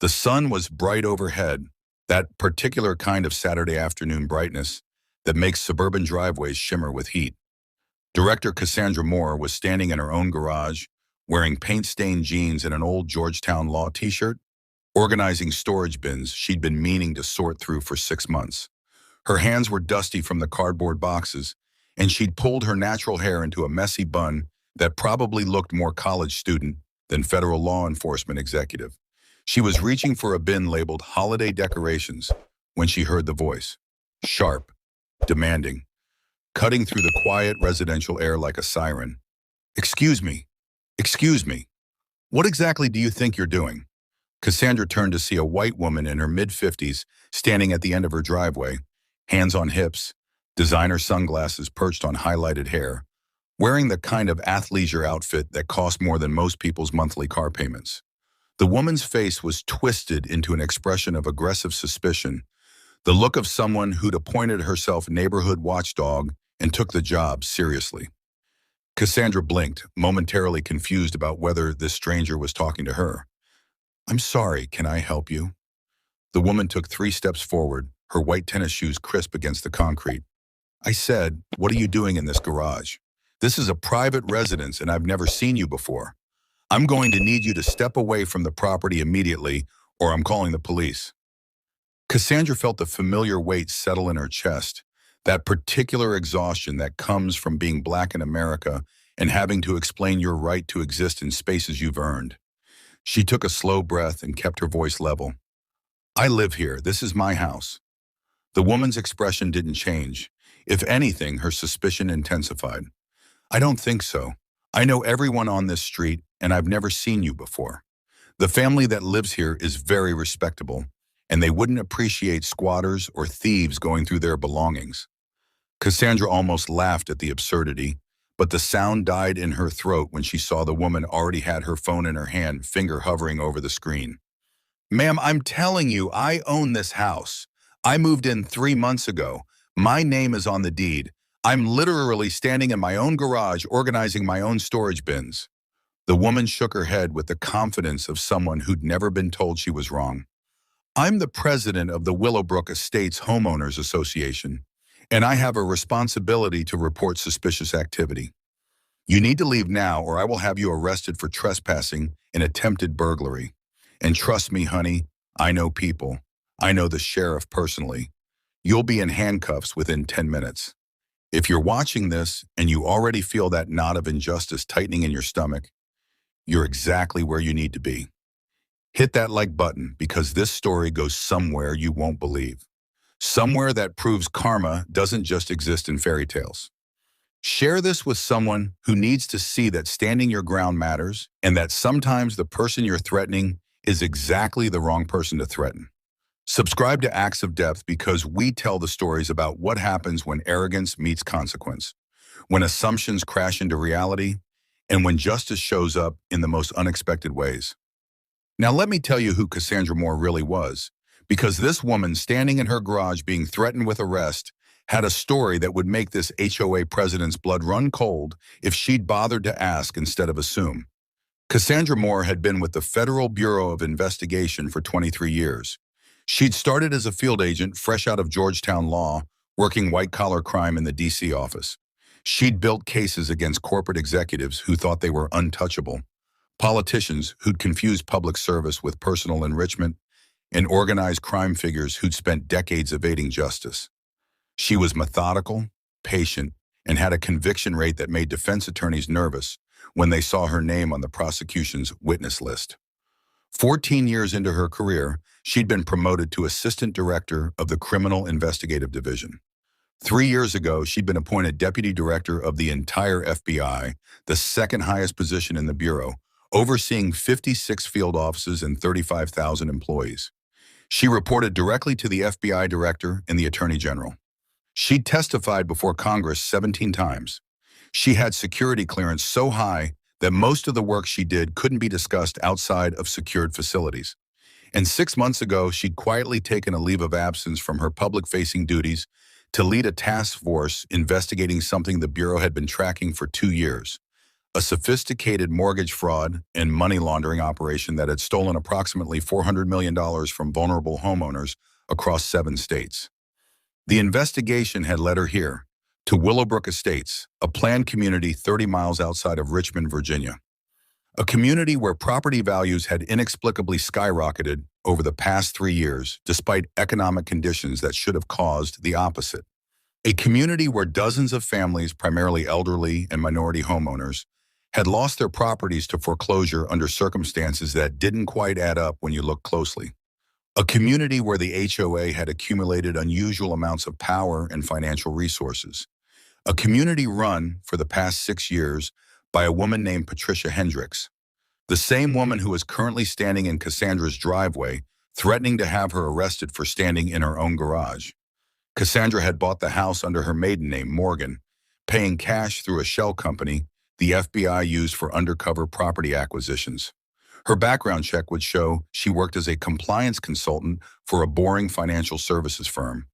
The sun was bright overhead, that particular kind of Saturday afternoon brightness that makes suburban driveways shimmer with heat. Director Cassandra Moore was standing in her own garage, wearing paint-stained jeans and an old Georgetown Law t-shirt, organizing storage bins she'd been meaning to sort through for 6 months. Her hands were dusty from the cardboard boxes, and she'd pulled her natural hair into a messy bun that probably looked more college student than federal law enforcement executive. She was reaching for a bin labeled holiday decorations when she heard the voice. Sharp, demanding, cutting through the quiet residential air like a siren. Excuse me, excuse me. What exactly do you think you're doing? Cassandra turned to see a white woman in her mid-50s standing at the end of her driveway, hands on hips, designer sunglasses perched on highlighted hair, wearing the kind of athleisure outfit that costs more than most people's monthly car payments. The woman's face was twisted into an expression of aggressive suspicion, the look of someone who'd appointed herself neighborhood watchdog and took the job seriously. Cassandra blinked, momentarily confused about whether this stranger was talking to her. "I'm sorry, can I help you?" The woman took 3 steps forward, her white tennis shoes crisp against the concrete. "I said, what are you doing in this garage? This is a private residence and I've never seen you before. I'm going to need you to step away from the property immediately or I'm calling the police." Cassandra felt the familiar weight settle in her chest, that particular exhaustion that comes from being Black in America and having to explain your right to exist in spaces you've earned. She took a slow breath and kept her voice level. "I live here. This is my house." The woman's expression didn't change. If anything, her suspicion intensified. "I don't think so. I know everyone on this street, and I've never seen you before. The family that lives here is very respectable, and they wouldn't appreciate squatters or thieves going through their belongings." Cassandra almost laughed at the absurdity, but the sound died in her throat when she saw the woman already had her phone in her hand, finger hovering over the screen. "Ma'am, I'm telling you, I own this house. I moved in 3 months ago. My name is on the deed. I'm literally standing in my own garage organizing my own storage bins." The woman shook her head with the confidence of someone who'd never been told she was wrong. "I'm the president of the Willowbrook Estates Homeowners Association, and I have a responsibility to report suspicious activity. You need to leave now or I will have you arrested for trespassing and attempted burglary. And trust me, honey, I know people. I know the sheriff personally. You'll be in handcuffs within 10 minutes. If you're watching this and you already feel that knot of injustice tightening in your stomach, you're exactly where you need to be. Hit that like button because this story goes somewhere you won't believe. Somewhere that proves karma doesn't just exist in fairy tales. Share this with someone who needs to see that standing your ground matters and that sometimes the person you're threatening is exactly the wrong person to threaten. Subscribe to Acts of Depth because we tell the stories about what happens when arrogance meets consequence, when assumptions crash into reality, and when justice shows up in the most unexpected ways. Now let me tell you who Cassandra Moore really was, because this woman standing in her garage being threatened with arrest had a story that would make this HOA president's blood run cold if she'd bothered to ask instead of assume. Cassandra Moore had been with the Federal Bureau of Investigation for 23 years. She'd started as a field agent fresh out of Georgetown Law, working white-collar crime in the D.C. office. She'd built cases against corporate executives who thought they were untouchable, politicians who'd confused public service with personal enrichment, and organized crime figures who'd spent decades evading justice. She was methodical, patient, and had a conviction rate that made defense attorneys nervous when they saw her name on the prosecution's witness list. 14 years into her career, she'd been promoted to Assistant Director of the Criminal Investigative Division. 3 years ago, she'd been appointed Deputy Director of the entire FBI, the second highest position in the Bureau, overseeing 56 field offices and 35,000 employees. She reported directly to the FBI Director and the Attorney General. She'd testified before Congress 17 times. She had security clearance so high that most of the work she did couldn't be discussed outside of secured facilities. And 6 months ago, she'd quietly taken a leave of absence from her public-facing duties to lead a task force investigating something the Bureau had been tracking for 2 years, a sophisticated mortgage fraud and money laundering operation that had stolen approximately $400 million from vulnerable homeowners across 7 states. The investigation had led her here, to Willowbrook Estates, a planned community 30 miles outside of Richmond, Virginia. A community where property values had inexplicably skyrocketed over the past 3 years, despite economic conditions that should have caused the opposite. A community where dozens of families, primarily elderly and minority homeowners, had lost their properties to foreclosure under circumstances that didn't quite add up when you look closely. A community where the HOA had accumulated unusual amounts of power and financial resources. A community run for the past 6 years by a woman named Patricia Hendricks, the same woman who is currently standing in Cassandra's driveway, threatening to have her arrested for standing in her own garage. Cassandra had bought the house under her maiden name, Morgan, paying cash through a shell company the FBI used for undercover property acquisitions. Her background check would show she worked as a compliance consultant for a boring financial services firm.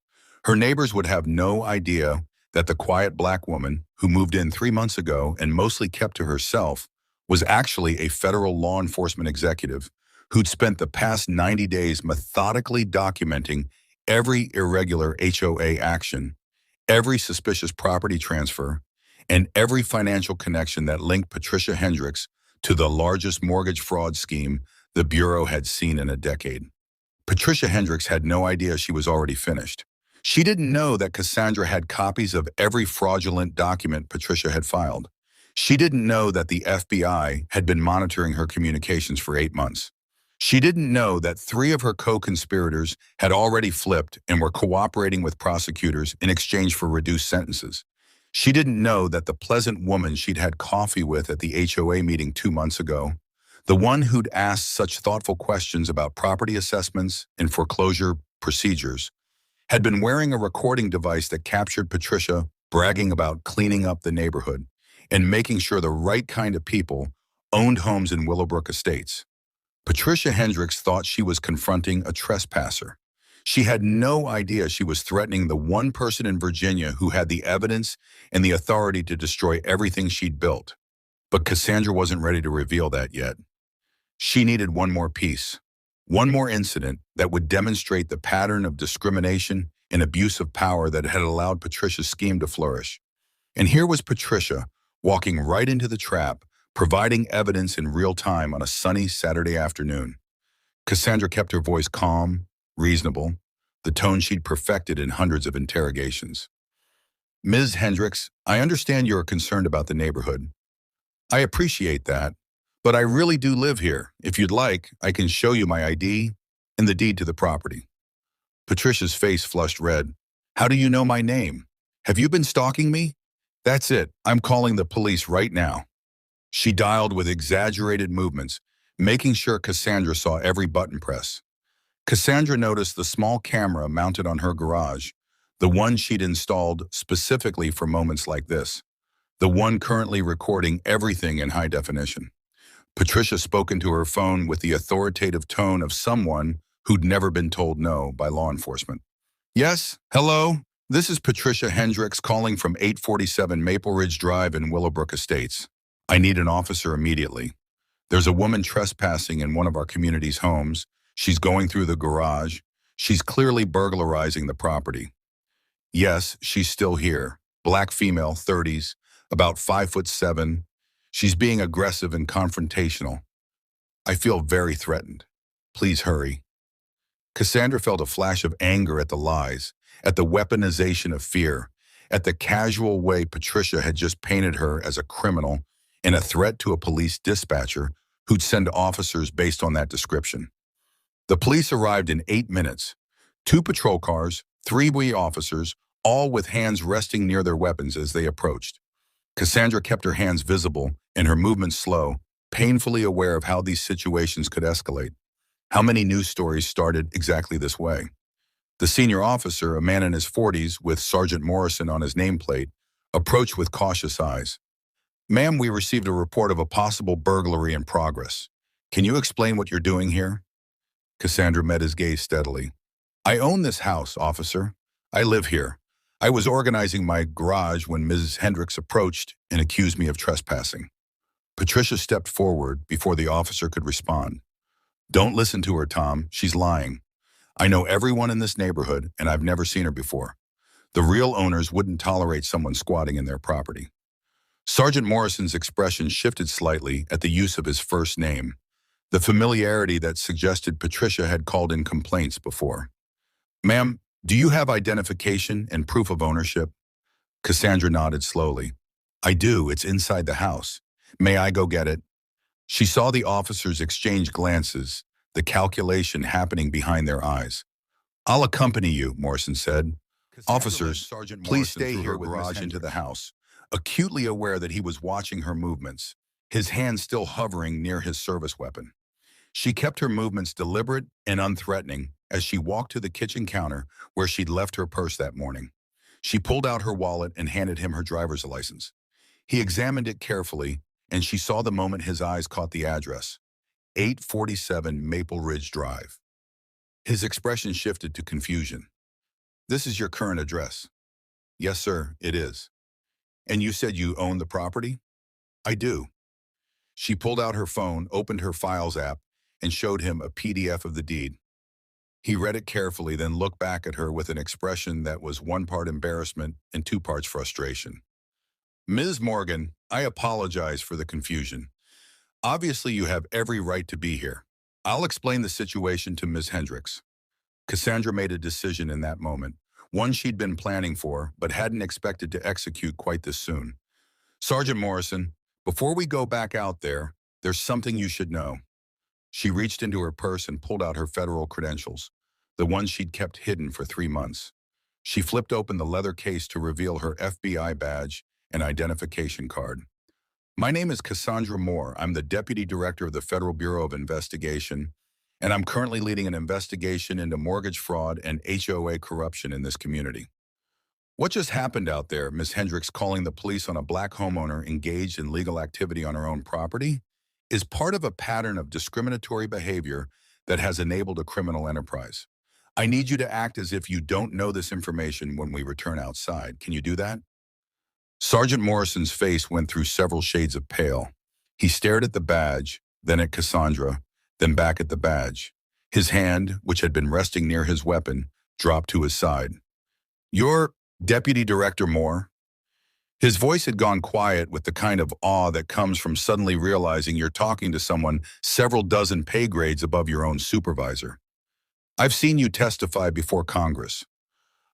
Her neighbors would have no idea that the quiet black woman who moved in 3 months ago and mostly kept to herself was actually a federal law enforcement executive who'd spent the past 90 days methodically documenting every irregular HOA action, every suspicious property transfer, and every financial connection that linked Patricia Hendricks to the largest mortgage fraud scheme the Bureau had seen in a decade. Patricia Hendricks had no idea she was already finished. She didn't know that Cassandra had copies of every fraudulent document Patricia had filed. She didn't know that the FBI had been monitoring her communications for 8 months. She didn't know that 3 of her co-conspirators had already flipped and were cooperating with prosecutors in exchange for reduced sentences. She didn't know that the pleasant woman she'd had coffee with at the HOA meeting 2 months ago, the one who'd asked such thoughtful questions about property assessments and foreclosure procedures, had been wearing a recording device that captured Patricia bragging about cleaning up the neighborhood and making sure the right kind of people owned homes in Willowbrook Estates. Patricia Hendricks thought she was confronting a trespasser. She had no idea she was threatening the one person in Virginia who had the evidence and the authority to destroy everything she'd built. But Cassandra wasn't ready to reveal that yet. She needed one more piece, one more incident that would demonstrate the pattern of discrimination and abuse of power that had allowed Patricia's scheme to flourish. And here was Patricia, walking right into the trap, providing evidence in real time on a sunny Saturday afternoon. Cassandra kept her voice calm, reasonable, the tone she'd perfected in hundreds of interrogations. Ms. Hendricks, I understand you're concerned about the neighborhood. I appreciate that, but I really do live here. If you'd like, I can show you my ID and the deed to the property. Patricia's face flushed red. How do you know my name? Have you been stalking me? That's it. I'm calling the police right now. She dialed with exaggerated movements, making sure Cassandra saw every button press. Cassandra noticed the small camera mounted on her garage, the one she'd installed specifically for moments like this, the one currently recording everything in high definition. Patricia spoke into her phone with the authoritative tone of someone who'd never been told no by law enforcement. Yes, hello, this is Patricia Hendricks calling from 847 Maple Ridge Drive in Willowbrook Estates. I need an officer immediately. There's a woman trespassing in one of our community's homes. She's going through the garage. She's clearly burglarizing the property. Yes, she's still here. Black female, 30s, about 5'7". She's being aggressive and confrontational. I feel very threatened. Please hurry. Cassandra felt a flash of anger at the lies, at the weaponization of fear, at the casual way Patricia had just painted her as a criminal and a threat to a police dispatcher who'd send officers based on that description. The police arrived in 8 minutes. 2 patrol cars, 3 officers, all with hands resting near their weapons as they approached. Cassandra kept her hands visible and her movements slow, painfully aware of how these situations could escalate. How many news stories started exactly this way? The senior officer, a man in his 40s with Sergeant Morrison on his nameplate, approached with cautious eyes. Ma'am, we received a report of a possible burglary in progress. Can you explain what you're doing here? Cassandra met his gaze steadily. I own this house, officer. I live here. I was organizing my garage when Mrs. Hendricks approached and accused me of trespassing. Patricia stepped forward before the officer could respond. Don't listen to her, Tom. She's lying. I know everyone in this neighborhood, and I've never seen her before. The real owners wouldn't tolerate someone squatting in their property. Sergeant Morrison's expression shifted slightly at the use of his first name, the familiarity that suggested Patricia had called in complaints before. Ma'am, do you have identification and proof of ownership? Cassandra nodded slowly. I do. It's inside the house. May I go get it? She saw the officers exchange glances, the calculation happening behind their eyes. I'll accompany you, Morrison said. Officers, please stay here with garage into the house, acutely aware that he was watching her movements, his hand still hovering near his service weapon. She kept her movements deliberate and unthreatening as she walked to the kitchen counter where she'd left her purse that morning. She pulled out her wallet and handed him her driver's license. He examined it carefully, and she saw the moment his eyes caught the address, 847 Maple Ridge Drive. His expression shifted to confusion. This is your current address? Yes, sir, it is. And you said you own the property? I do. She pulled out her phone, opened her Files app, and showed him a PDF of the deed. He read it carefully, then looked back at her with an expression that was one part embarrassment and two parts frustration. Ms. Morgan, I apologize for the confusion. Obviously, you have every right to be here. I'll explain the situation to Ms. Hendricks. Cassandra made a decision in that moment, one she'd been planning for, but hadn't expected to execute quite this soon. Sergeant Morrison, before we go back out there, there's something you should know. She reached into her purse and pulled out her federal credentials, the ones she'd kept hidden for 3 months. She flipped open the leather case to reveal her FBI badge and identification card. My name is Cassandra Moore. I'm the Deputy Director of the Federal Bureau of Investigation, and I'm currently leading an investigation into mortgage fraud and HOA corruption in this community. What just happened out there, Ms. Hendricks calling the police on a black homeowner engaged in legal activity on her own property, is part of a pattern of discriminatory behavior that has enabled a criminal enterprise. I need you to act as if you don't know this information when we return outside. Can you do that? Sergeant Morrison's face went through several shades of pale. He stared at the badge, then at Cassandra, then back at the badge. His hand, which had been resting near his weapon, dropped to his side. You're Deputy Director Moore? His voice had gone quiet with the kind of awe that comes from suddenly realizing you're talking to someone several dozen pay grades above your own supervisor. I've seen you testify before Congress.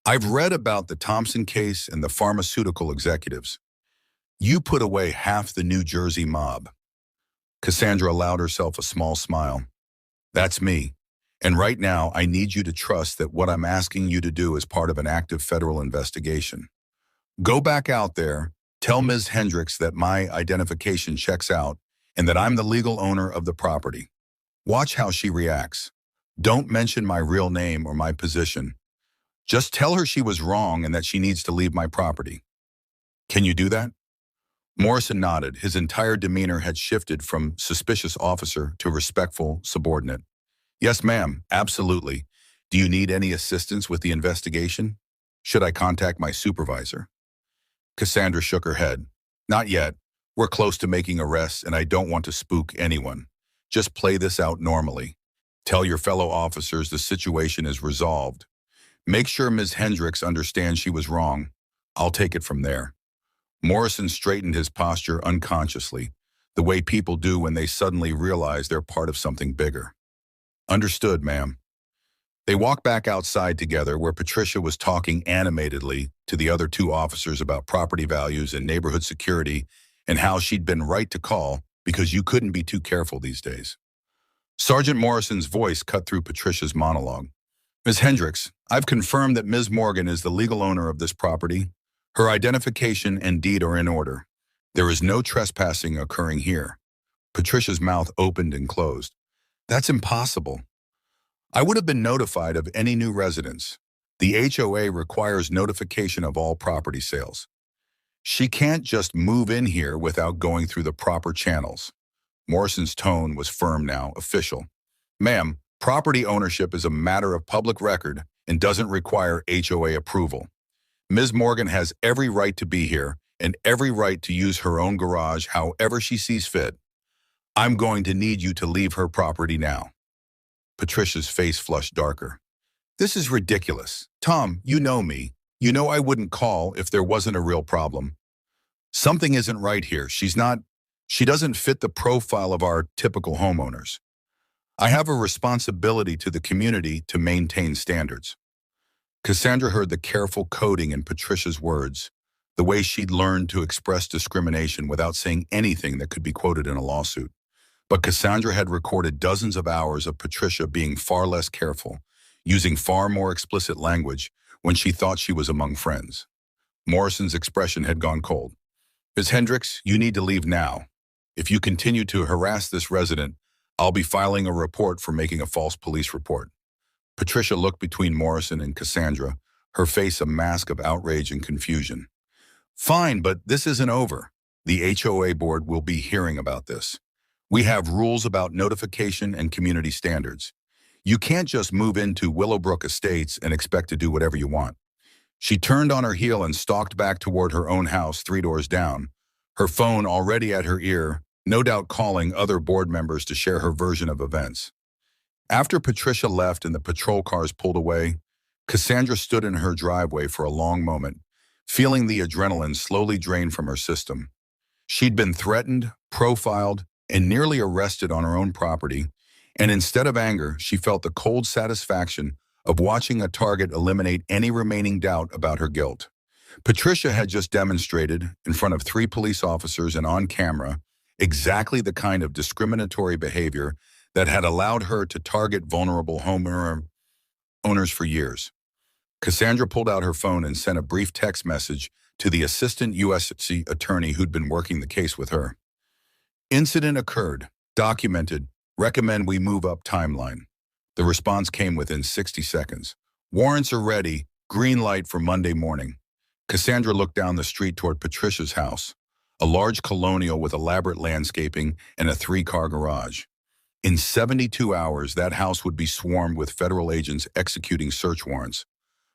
I've read about the Thompson case and the pharmaceutical executives. You put away half the New Jersey mob. Cassandra allowed herself a small smile. That's me. And right now, I need you to trust that what I'm asking you to do is part of an active federal investigation. Go back out there, tell Ms. Hendricks that my identification checks out and that I'm the legal owner of the property. Watch how she reacts. Don't mention my real name or my position. Just tell her she was wrong and that she needs to leave my property. Can you do that? Morrison nodded. His entire demeanor had shifted from suspicious officer to respectful subordinate. Yes, ma'am, absolutely. Do you need any assistance with the investigation? Should I contact my supervisor? Cassandra shook her head. Not yet. We're close to making arrests and I don't want to spook anyone. Just play this out normally. Tell your fellow officers the situation is resolved. Make sure Ms. Hendricks understands she was wrong. I'll take it from there. Morrison straightened his posture unconsciously, the way people do when they suddenly realize they're part of something bigger. Understood, ma'am. They walked back outside together where Patricia was talking animatedly to the other 2 officers about property values and neighborhood security and how she'd been right to call because you couldn't be too careful these days. Sergeant Morrison's voice cut through Patricia's monologue. Ms. Hendricks, I've confirmed that Ms. Morgan is the legal owner of this property. Her identification and deed are in order. There is no trespassing occurring here. Patricia's mouth opened and closed. That's impossible. I would have been notified of any new residents. The HOA requires notification of all property sales. She can't just move in here without going through the proper channels. Morrison's tone was firm now, official. Ma'am, property ownership is a matter of public record and doesn't require HOA approval. Ms. Morgan has every right to be here, and every right to use her own garage however she sees fit. I'm going to need you to leave her property now." Patricia's face flushed darker. "This is ridiculous. Tom, you know me. You know I wouldn't call if there wasn't a real problem. Something isn't right here. She doesn't fit the profile of our typical homeowners. I have a responsibility to the community to maintain standards." Cassandra heard the careful coding in Patricia's words, the way she'd learned to express discrimination without saying anything that could be quoted in a lawsuit. But Cassandra had recorded dozens of hours of Patricia being far less careful, using far more explicit language when she thought she was among friends. Morrison's expression had gone cold. "Ms. Hendricks, you need to leave now. If you continue to harass this resident, I'll be filing a report for making a false police report." Patricia looked between Morrison and Cassandra, her face a mask of outrage and confusion. "Fine, but this isn't over. The HOA board will be hearing about this. We have rules about notification and community standards. You can't just move into Willowbrook Estates and expect to do whatever you want." She turned on her heel and stalked back toward her own house 3 doors down, her phone already at her ear, no doubt calling other board members to share her version of events. After Patricia left and the patrol cars pulled away, Cassandra stood in her driveway for a long moment, feeling the adrenaline slowly drain from her system. She'd been threatened, profiled, and nearly arrested on her own property, and instead of anger, she felt the cold satisfaction of watching a target eliminate any remaining doubt about her guilt. Patricia had just demonstrated, in front of 3 police officers and on camera, exactly the kind of discriminatory behavior that had allowed her to target vulnerable homeowners for years. Cassandra pulled out her phone and sent a brief text message to the assistant U.S. attorney who'd been working the case with her. "Incident occurred. Documented. Recommend we move up timeline." The response came within 60 seconds. "Warrants are ready. Green light for Monday morning." Cassandra looked down the street toward Patricia's house, a large colonial with elaborate landscaping and a 3-car garage. In 72 hours, that house would be swarmed with federal agents executing search warrants.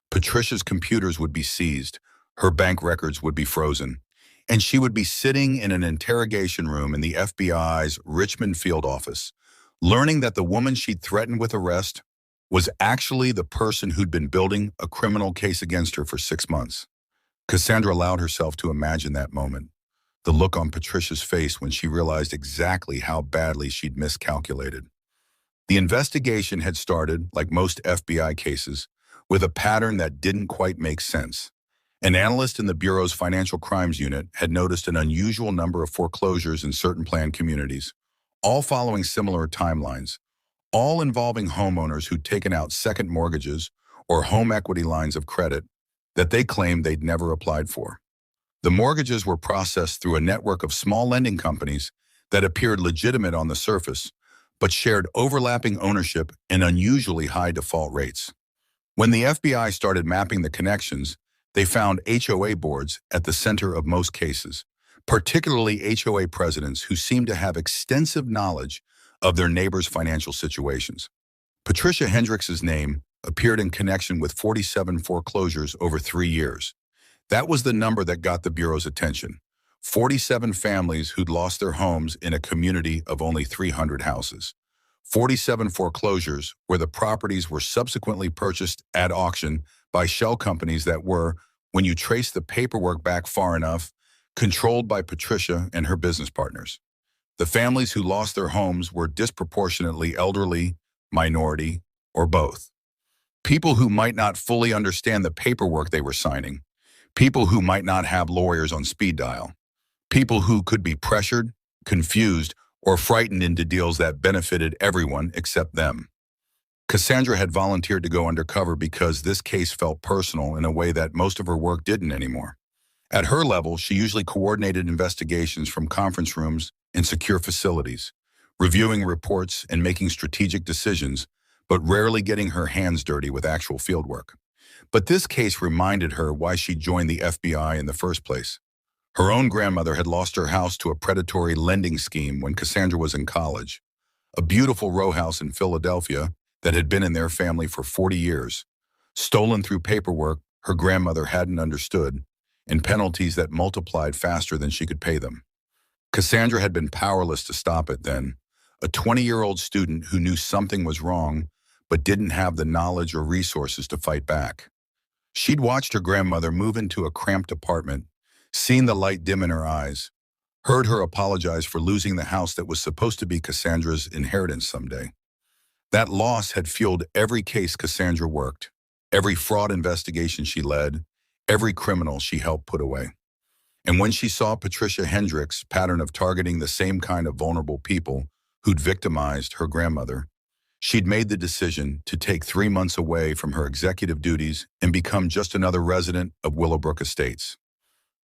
Patricia's computers would be seized, her bank records would be frozen, and she would be sitting in an interrogation room in the FBI's Richmond field office, learning that the woman she'd threatened with arrest was actually the person who'd been building a criminal case against her for 6 months. Cassandra allowed herself to imagine that moment, the look on Patricia's face when she realized exactly how badly she'd miscalculated. The investigation had started, like most FBI cases, with a pattern that didn't quite make sense. An analyst in the Bureau's Financial Crimes Unit had noticed an unusual number of foreclosures in certain planned communities, all following similar timelines, all involving homeowners who'd taken out second mortgages or home equity lines of credit that they claimed they'd never applied for. The mortgages were processed through a network of small lending companies that appeared legitimate on the surface, but shared overlapping ownership and unusually high default rates. When the FBI started mapping the connections, they found HOA boards at the center of most cases, particularly HOA presidents who seemed to have extensive knowledge of their neighbors' financial situations. Patricia Hendricks' name appeared in connection with 47 foreclosures over 3 years. That was the number that got the Bureau's attention. 47 families who'd lost their homes in a community of only 300 houses. 47 foreclosures where the properties were subsequently purchased at auction by shell companies that were, when you trace the paperwork back far enough, controlled by Patricia and her business partners. The families who lost their homes were disproportionately elderly, minority, or both. People who might not fully understand the paperwork they were signing. People who might not have lawyers on speed dial. People who could be pressured, confused, or frightened into deals that benefited everyone except them. Cassandra had volunteered to go undercover because this case felt personal in a way that most of her work didn't anymore. At her level, she usually coordinated investigations from conference rooms and secure facilities, reviewing reports and making strategic decisions, but rarely getting her hands dirty with actual fieldwork. But this case reminded her why she joined the FBI in the first place. Her own grandmother had lost her house to a predatory lending scheme when Cassandra was in college, a beautiful row house in Philadelphia that had been in their family for 40 years, stolen through paperwork her grandmother hadn't understood, and penalties that multiplied faster than she could pay them. Cassandra had been powerless to stop it then, a 20-year-old student who knew something was wrong but didn't have the knowledge or resources to fight back. She'd watched her grandmother move into a cramped apartment, seen the light dim in her eyes, heard her apologize for losing the house that was supposed to be Cassandra's inheritance someday. That loss had fueled every case Cassandra worked, every fraud investigation she led, every criminal she helped put away. And when she saw Patricia Hendricks' pattern of targeting the same kind of vulnerable people who'd victimized her grandmother, she'd made the decision to take 3 months away from her executive duties and become just another resident of Willowbrook Estates.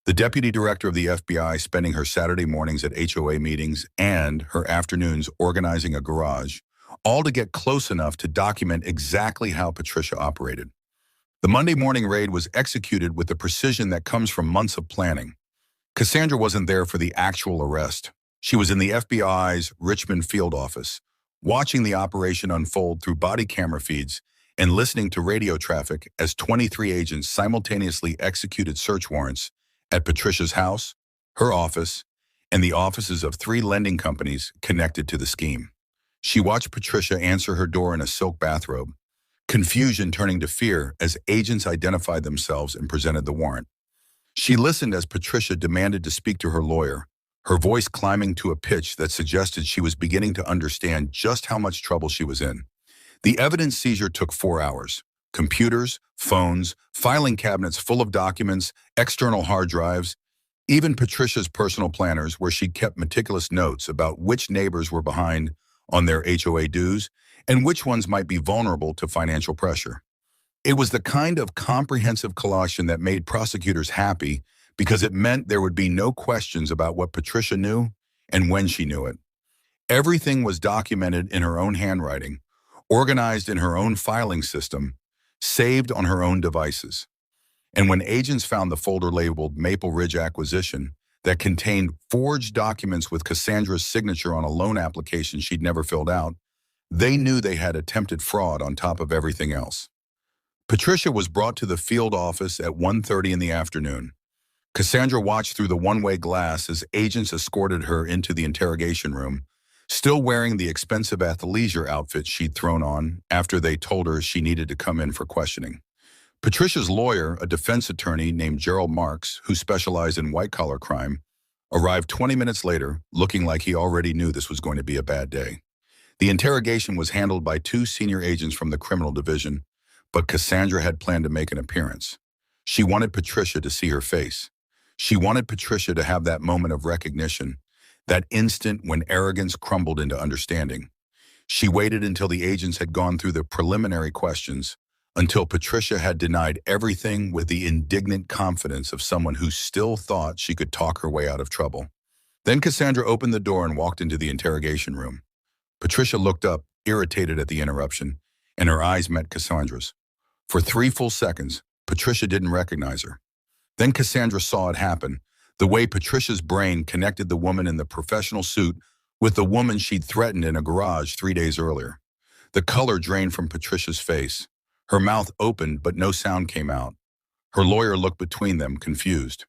The deputy director of the FBI spending her Saturday mornings at HOA meetings and her afternoons organizing a garage, all to get close enough to document exactly how Patricia operated. The Monday morning raid was executed with the precision that comes from months of planning. Cassandra wasn't there for the actual arrest. She was in the FBI's Richmond field office, watching the operation unfold through body camera feeds and listening to radio traffic as 23 agents simultaneously executed search warrants at Patricia's house, her office, and the offices of 3 lending companies connected to the scheme. She watched Patricia answer her door in a silk bathrobe, confusion turning to fear as agents identified themselves and presented the warrant. She listened as Patricia demanded to speak to her lawyer, her voice climbing to a pitch that suggested she was beginning to understand just how much trouble she was in. The evidence seizure took 4 hours. Computers, phones, filing cabinets full of documents, external hard drives, even Patricia's personal planners where she kept meticulous notes about which neighbors were behind on their HOA dues and which ones might be vulnerable to financial pressure. It was the kind of comprehensive collation that made prosecutors happy because it meant there would be no questions about what Patricia knew and when she knew it. Everything was documented in her own handwriting, organized in her own filing system, saved on her own devices. And when agents found the folder labeled Maple Ridge Acquisition that contained forged documents with Cassandra's signature on a loan application she'd never filled out, they knew they had attempted fraud on top of everything else. Patricia was brought to the field office at 1:30 in the afternoon. Cassandra watched through the one-way glass as agents escorted her into the interrogation room, still wearing the expensive athleisure outfit she'd thrown on after they told her she needed to come in for questioning. Patricia's lawyer, a defense attorney named Gerald Marks, who specialized in white-collar crime, arrived 20 minutes later, looking like he already knew this was going to be a bad day. The interrogation was handled by 2 senior agents from the criminal division, but Cassandra had planned to make an appearance. She wanted Patricia to see her face. She wanted Patricia to have that moment of recognition, that instant when arrogance crumbled into understanding. She waited until the agents had gone through the preliminary questions, until Patricia had denied everything with the indignant confidence of someone who still thought she could talk her way out of trouble. Then Cassandra opened the door and walked into the interrogation room. Patricia looked up, irritated at the interruption, and her eyes met Cassandra's. For 3 full seconds, Patricia didn't recognize her. Then Cassandra saw it happen, the way Patricia's brain connected the woman in the professional suit with the woman she'd threatened in a garage 3 days earlier. The color drained from Patricia's face. Her mouth opened, but no sound came out. Her lawyer looked between them, confused.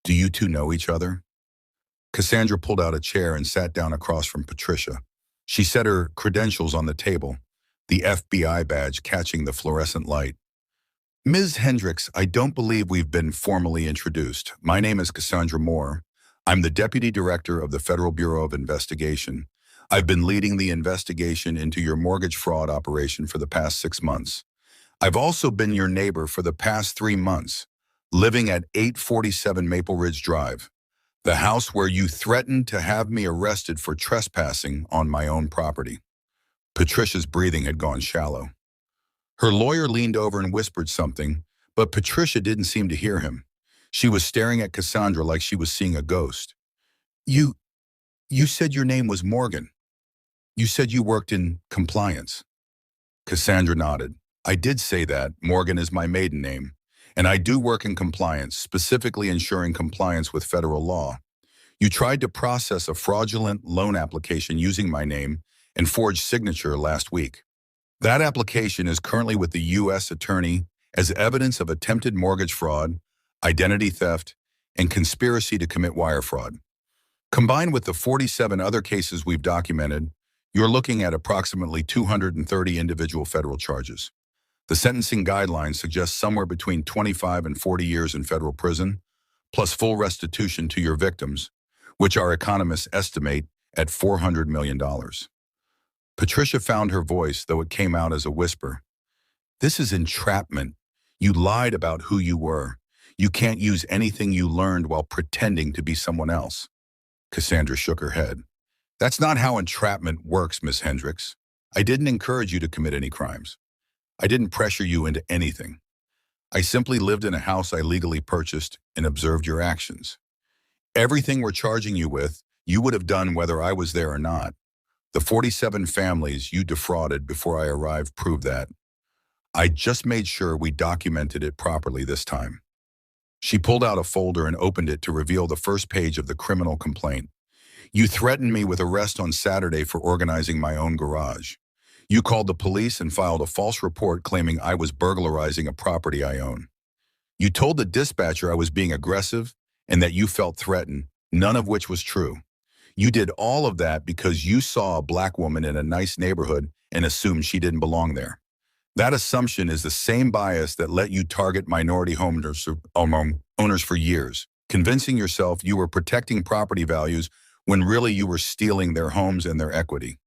"Do you 2 know each other?" Cassandra pulled out a chair and sat down across from Patricia. She set her credentials on the table, the FBI badge catching the fluorescent light. "Ms. Hendricks, I don't believe we've been formally introduced. My name is Cassandra Moore. I'm the Deputy Director of the Federal Bureau of Investigation. I've been leading the investigation into your mortgage fraud operation for the past 6 months. I've also been your neighbor for the past 3 months, living at 847 Maple Ridge Drive, the house where you threatened to have me arrested for trespassing on my own property." Patricia's breathing had gone shallow. Her lawyer leaned over and whispered something, but Patricia didn't seem to hear him. She was staring at Cassandra like she was seeing a ghost. You said your name was Morgan. You said you worked in compliance." Cassandra nodded. "I did say that. Morgan is my maiden name. And I do work in compliance, specifically ensuring compliance with federal law. You tried to process a fraudulent loan application using my name and forged signature last week. That application is currently with the U.S. Attorney as evidence of attempted mortgage fraud, identity theft, and conspiracy to commit wire fraud. Combined with the 47 other cases we've documented, you're looking at approximately 230 individual federal charges. The sentencing guidelines suggest somewhere between 25 and 40 years in federal prison, plus full restitution to your victims, which our economists estimate at $400 million. Patricia found her voice, though it came out as a whisper. This is entrapment. You lied about who you were. You can't use anything you learned while pretending to be someone else. Cassandra shook her head. That's not how entrapment works, Miss Hendricks. I didn't encourage you to commit any crimes. I didn't pressure you into anything. I simply lived in a house I legally purchased and observed your actions. Everything we're charging you with, you would have done whether I was there or not. The 47 families you defrauded before I arrived prove that. I just made sure we documented it properly this time. She pulled out a folder and opened it to reveal the first page of the criminal complaint. You threatened me with arrest on Saturday for organizing my own garage. You called the police and filed a false report claiming I was burglarizing a property I own. You told the dispatcher I was being aggressive and that you felt threatened, none of which was true. You did all of that because you saw a black woman in a nice neighborhood and assumed she didn't belong there. That assumption is the same bias that let you target minority owners for years, convincing yourself you were protecting property values when really you were stealing their homes and their equity.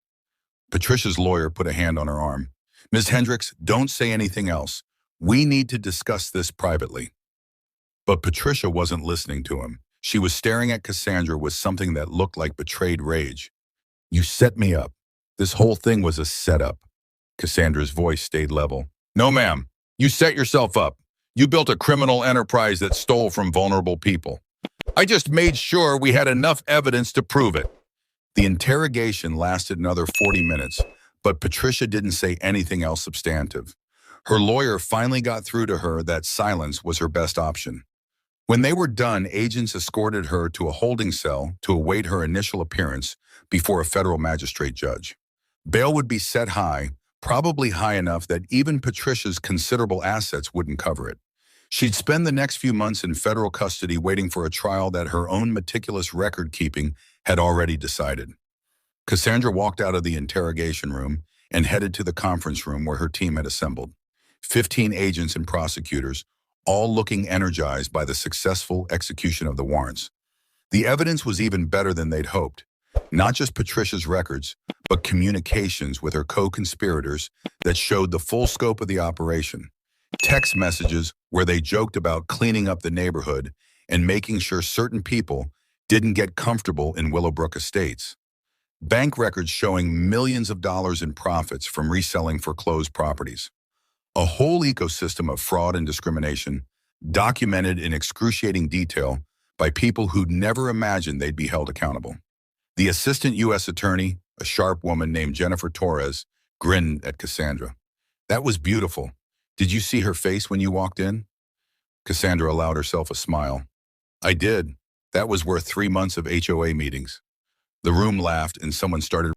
Patricia's lawyer put a hand on her arm. Ms. Hendricks, don't say anything else. We need to discuss this privately. But Patricia wasn't listening to him. She was staring at Cassandra with something that looked like betrayed rage. You set me up. This whole thing was a setup. Cassandra's voice stayed level. No, ma'am. You set yourself up. You built a criminal enterprise that stole from vulnerable people. I just made sure we had enough evidence to prove it. The interrogation lasted another 40 minutes, but Patricia didn't say anything else substantive. Her lawyer finally got through to her that silence was her best option. When they were done, agents escorted her to a holding cell to await her initial appearance before a federal magistrate judge. Bail would be set high, probably high enough that even Patricia's considerable assets wouldn't cover it. She'd spend the next few months in federal custody waiting for a trial that her own meticulous record-keeping had already decided. Cassandra walked out of the interrogation room and headed to the conference room where her team had assembled. 15 agents and prosecutors, all looking energized by the successful execution of the warrants. The evidence was even better than they'd hoped. Not just Patricia's records, but communications with her co-conspirators that showed the full scope of the operation. Text messages where they joked about cleaning up the neighborhood and making sure certain people didn't get comfortable in Willowbrook Estates. Bank records showing millions of dollars in profits from reselling foreclosed properties. A whole ecosystem of fraud and discrimination documented in excruciating detail by people who'd never imagined they'd be held accountable. The assistant U.S. attorney, a sharp woman named Jennifer Torres, grinned at Cassandra. That was beautiful. Did you see her face when you walked in? Cassandra allowed herself a smile. I did. That was worth 3 months of HOA meetings. The room laughed and someone started